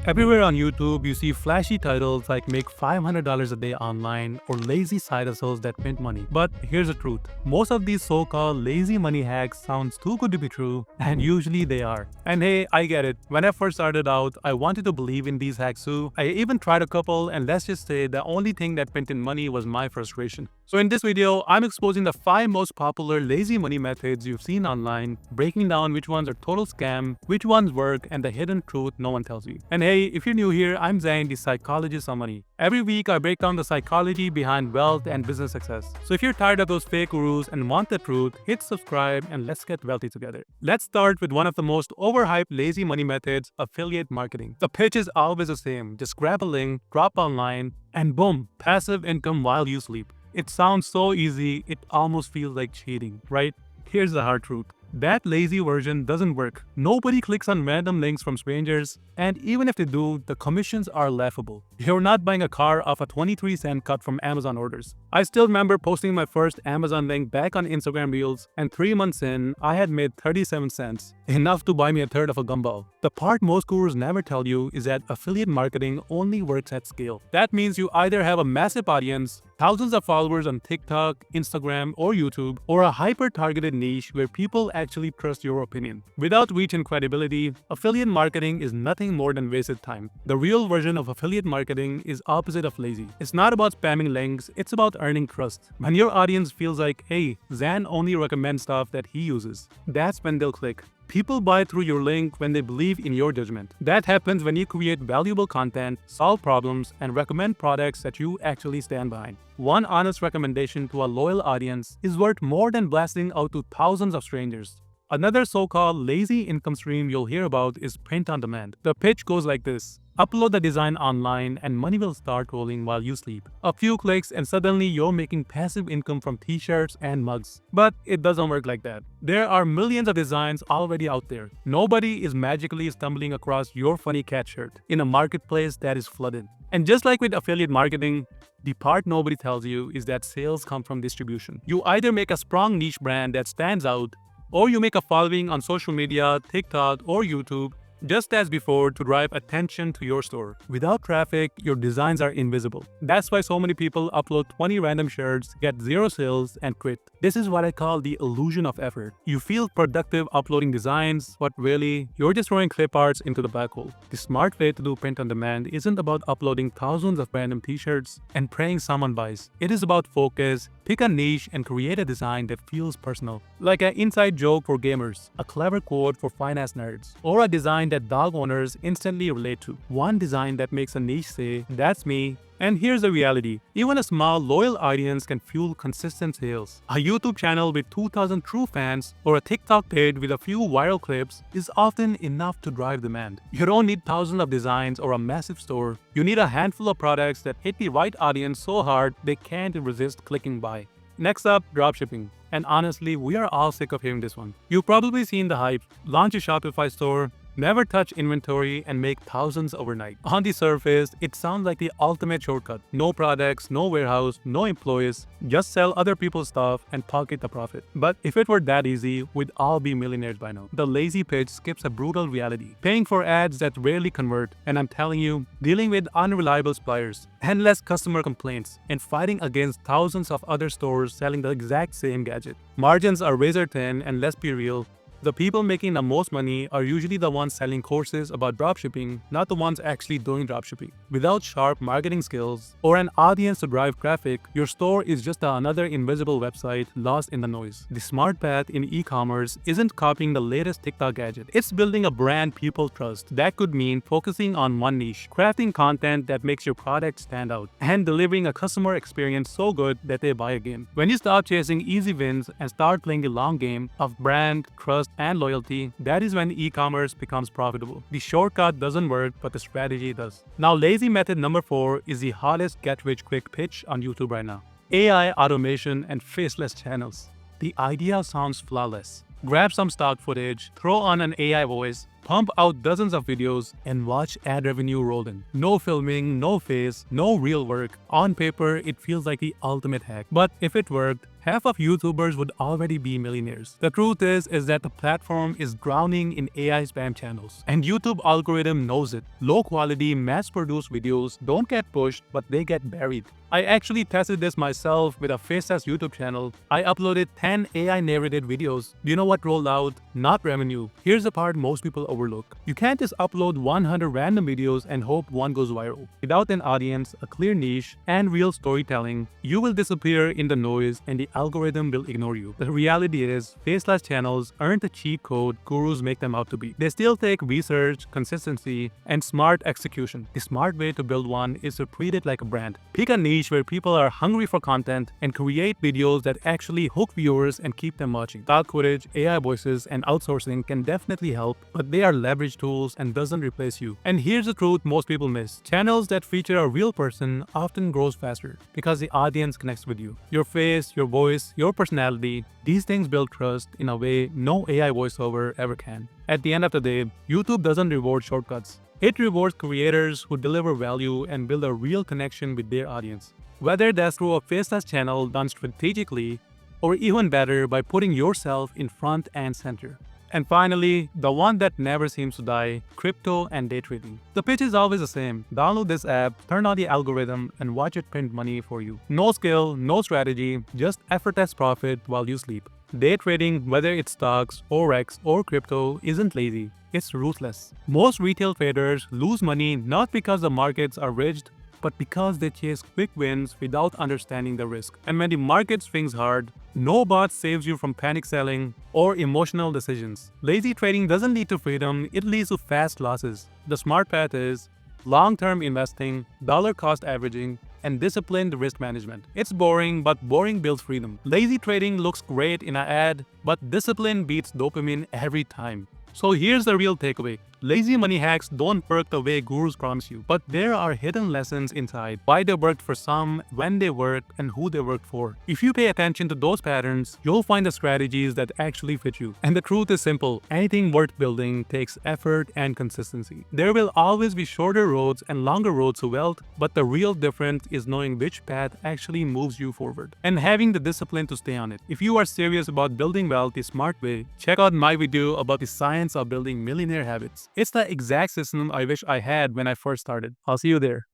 Everywhere on YouTube, you see flashy titles like make $500 a day online or lazy side hustles that print money. But here's the truth. Most of these so-called lazy money hacks sounds too good to be true, and usually they are. And hey, I get it. When I first started out, I wanted to believe in these hacks too. I even tried a couple, and let's just say the only thing that printed money was my frustration. So in this video, I'm exposing the 5 most popular lazy money methods you've seen online, breaking down which ones are total scam, which ones work, and the hidden truth no one tells you. And hey, if you're new here, I'm Zain, the psychologist on money. Every week, I break down the psychology behind wealth and business success. So if you're tired of those fake gurus and want the truth, hit subscribe and let's get wealthy together. Let's start with one of the most overhyped lazy money methods, affiliate marketing. The pitch is always the same. Just grab a link, drop online, and boom, passive income while you sleep. It sounds so easy, it almost feels like cheating, right? Here's the hard truth. That lazy version doesn't work. Nobody clicks on random links from strangers, and even if they do, the commissions are laughable. You're not buying a car off a 23-cent cut from Amazon orders. I still remember posting my first Amazon link back on Instagram Reels, and 3 months in, I had made 37 cents, enough to buy me a third of a gumball. The part most gurus never tell you is that affiliate marketing only works at scale. That means you either have a massive audience, thousands of followers on TikTok, Instagram, or YouTube, or a hyper-targeted niche where people actually trust your opinion. Without reach and credibility, affiliate marketing is nothing more than wasted time. The real version of affiliate marketing is opposite of lazy. It's not about spamming links, it's about earning trust. When your audience feels like, hey, Zan only recommends stuff that he uses, that's when they'll click. People buy through your link when they believe in your judgment. That happens when you create valuable content, solve problems, and recommend products that you actually stand behind. One honest recommendation to a loyal audience is worth more than blasting out to thousands of strangers. Another so-called lazy income stream you'll hear about is print on demand. The pitch goes like this. Upload the design online and money will start rolling while you sleep. A few clicks and suddenly you're making passive income from t-shirts and mugs. But it doesn't work like that. There are millions of designs already out there. Nobody is magically stumbling across your funny cat shirt in a marketplace that is flooded. And just like with affiliate marketing, the part nobody tells you is that sales come from distribution. You either make a strong niche brand that stands out, or you make a following on social media, TikTok, or YouTube, just as before, to drive attention to your store. Without traffic, your designs are invisible. That's why so many people upload 20 random shirts, get 0 sales, and quit. This is what I call the illusion of effort. You feel productive uploading designs, but really, you're just throwing clip arts into the black hole. The smart way to do print on demand isn't about uploading thousands of random t-shirts and praying someone buys. It is about focus, pick a niche, and create a design that feels personal. Like an inside joke for gamers, a clever quote for finance nerds, or a design that dog owners instantly relate to. One design that makes a niche say, that's me. And here's the reality. Even a small, loyal audience can fuel consistent sales. A YouTube channel with 2,000 true fans or a TikTok page with a few viral clips is often enough to drive demand. You don't need thousands of designs or a massive store. You need a handful of products that hit the right audience so hard they can't resist clicking buy. Next up, dropshipping. And honestly, we are all sick of hearing this one. You've probably seen the hype. Launch a Shopify store, never touch inventory, and make thousands overnight. On the surface, it sounds like the ultimate shortcut. No products, no warehouse, no employees, just sell other people's stuff and pocket the profit. But if it were that easy, we'd all be millionaires by now. The lazy pitch skips a brutal reality. Paying for ads that rarely convert, and I'm telling you, dealing with unreliable suppliers, endless customer complaints, and fighting against thousands of other stores selling the exact same gadget. Margins are razor thin, and let's be real, the people making the most money are usually the ones selling courses about dropshipping, not the ones actually doing dropshipping. Without sharp marketing skills or an audience to drive traffic, your store is just another invisible website lost in the noise. The smart path in e-commerce isn't copying the latest TikTok gadget. It's building a brand people trust. That could mean focusing on one niche, crafting content that makes your product stand out, and delivering a customer experience so good that they buy again. When you stop chasing easy wins and start playing the long game of brand, trust, and loyalty, that is when e-commerce becomes profitable. The shortcut doesn't work, but the strategy does. Now, lazy method number 4 is the hottest get-rich-quick pitch on YouTube right now. AI automation and faceless channels. The idea sounds flawless. Grab some stock footage, throw on an AI voice, pump out dozens of videos, and watch ad revenue roll in. No filming, no face, no real work. On paper, it feels like the ultimate hack. But if it worked, half of YouTubers would already be millionaires. The truth is that the platform is drowning in AI spam channels. And YouTube algorithm knows it. Low quality, mass-produced videos don't get pushed, but they get buried. I actually tested this myself with a faceless YouTube channel. I uploaded 10 AI narrated videos. Do you know what rolled out? Not revenue. Here's the part most people overlook. You can't just upload 100 random videos and hope one goes viral. Without an audience, a clear niche, and real storytelling, you will disappear in the noise and the algorithm will ignore you. The reality is, faceless channels aren't the cheat code gurus make them out to be. They still take research, consistency, and smart execution. The smart way to build one is to treat it like a brand. Pick a niche where people are hungry for content and create videos that actually hook viewers and keep them watching. Stock footage, AI voices, and outsourcing can definitely help, but they are leverage tools and doesn't replace you. And here's the truth most people miss. Channels that feature a real person often grows faster because the audience connects with you. Your face, your voice, your personality, these things build trust in a way no AI voiceover ever can. At the end of the day, YouTube doesn't reward shortcuts. It rewards creators who deliver value and build a real connection with their audience. Whether that's through a faceless channel done strategically, or even better by putting yourself in front and center. And finally, the one that never seems to die, crypto and day trading. The pitch is always the same. Download this app, turn on the algorithm, and watch it print money for you. No skill, no strategy, just effortless profit while you sleep. Day trading, whether it's stocks, forex, or crypto, isn't lazy. It's ruthless. Most retail traders lose money not because the markets are rigged, but because they chase quick wins without understanding the risk. And when the market swings hard, no bot saves you from panic selling or emotional decisions. Lazy trading doesn't lead to freedom, it leads to fast losses. The smart path is long-term investing, dollar cost averaging, and disciplined risk management. It's boring, but boring builds freedom. Lazy trading looks great in an ad, but discipline beats dopamine every time. So here's the real takeaway. Lazy money hacks don't work the way gurus promise you, but there are hidden lessons inside. Why they worked for some, when they worked, and who they worked for. If you pay attention to those patterns, you'll find the strategies that actually fit you. And the truth is simple. Anything worth building takes effort and consistency. There will always be shorter roads and longer roads to wealth, but the real difference is knowing which path actually moves you forward and having the discipline to stay on it. If you are serious about building wealth the smart way, check out my video about the science of building millionaire habits. It's the exact system I wish I had when I first started. I'll see you there.